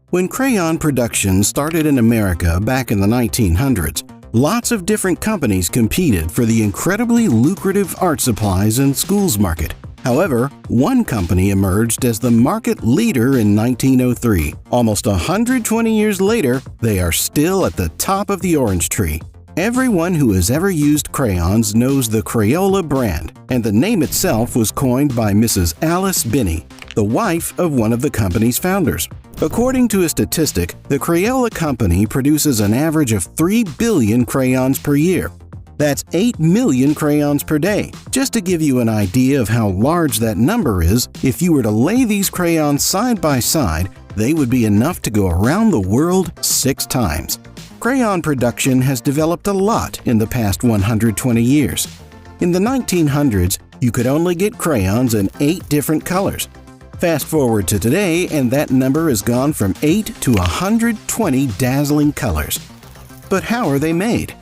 When crayon production started in America back in the 1900s, lots of different companies competed for the incredibly lucrative art supplies and schools market. However, one company emerged as the market leader in 1903. Almost 120 years later, they are still at the top of the orange tree. Everyone who has ever used crayons knows the Crayola brand, and the name itself was coined by Mrs. Alice Binney, the wife of one of the company's founders. According to a statistic, the Crayola company produces an average of 3 billion crayons per year. That's 8 million crayons per day. Just to give you an idea of how large that number is, if you were to lay these crayons side by side, they would be enough to go around the world 6 times. Crayon production has developed a lot in the past 120 years. In the 1900s, you could only get crayons in 8 different colors. Fast forward to today, and that number has gone from 8 to 120 dazzling colors. But how are they made?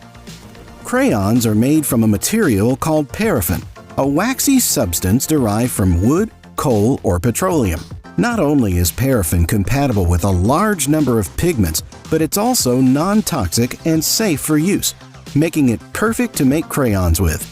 Crayons are made from a material called paraffin, a waxy substance derived from wood, coal, or petroleum. Not only is paraffin compatible with a large number of pigments, but it's also non-toxic and safe for use, making it perfect to make crayons with.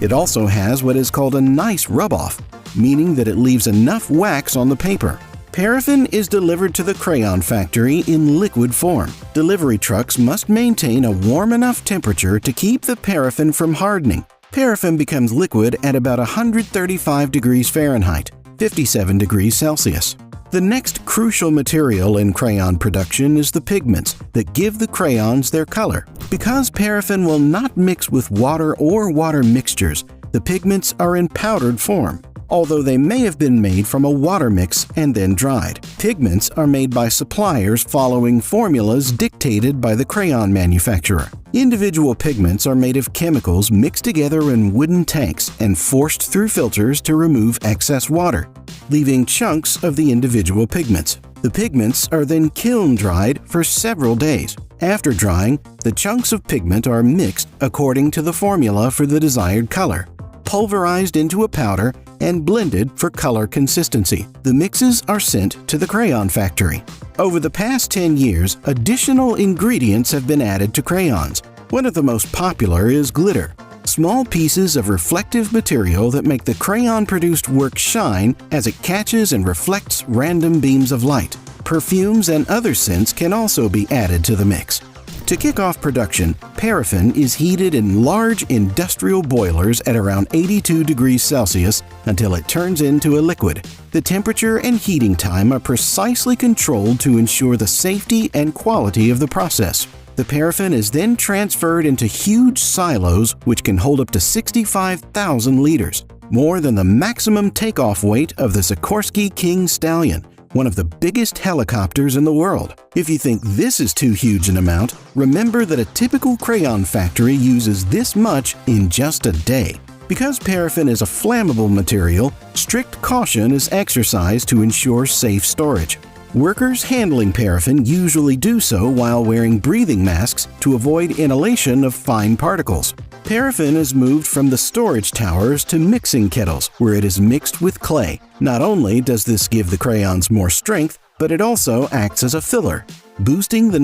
It also has what is called a nice rub-off, meaning that it leaves enough wax on the paper. Paraffin is delivered to the crayon factory in liquid form. Delivery trucks must maintain a warm enough temperature to keep the paraffin from hardening. Paraffin becomes liquid at about 135 degrees Fahrenheit, 57 degrees Celsius. The next crucial material in crayon production is the pigments that give the crayons their color. Because paraffin will not mix with water or water mixtures, the pigments are in powdered form. Although they may have been made from a water mix and then dried. Pigments are made by suppliers following formulas dictated by the crayon manufacturer. Individual pigments are made of chemicals mixed together in wooden tanks and forced through filters to remove excess water, leaving chunks of the individual pigments. The pigments are then kiln dried for several days. After drying, the chunks of pigment are mixed according to the formula for the desired color, pulverized into a powder, and blended for color consistency. The mixes are sent to the crayon factory. Over the past 10 years, additional ingredients have been added to crayons. One of the most popular is glitter, small pieces of reflective material that make the crayon-produced work shine as it catches and reflects random beams of light. Perfumes and other scents can also be added to the mix. To kick off production, paraffin is heated in large industrial boilers at around 82 degrees Celsius until it turns into a liquid. The temperature and heating time are precisely controlled to ensure the safety and quality of the process. The paraffin is then transferred into huge silos which can hold up to 65,000 liters, more than the maximum takeoff weight of the Sikorsky King Stallion, one of the biggest helicopters in the world. If you think this is too huge an amount, remember that a typical crayon factory uses this much in just a day. Because paraffin is a flammable material, strict caution is exercised to ensure safe storage. Workers handling paraffin usually do so while wearing breathing masks to avoid inhalation of fine particles. Paraffin is moved from the storage towers to mixing kettles, where it is mixed with clay. Not only does this give the crayons more strength, but it also acts as a filler, boosting the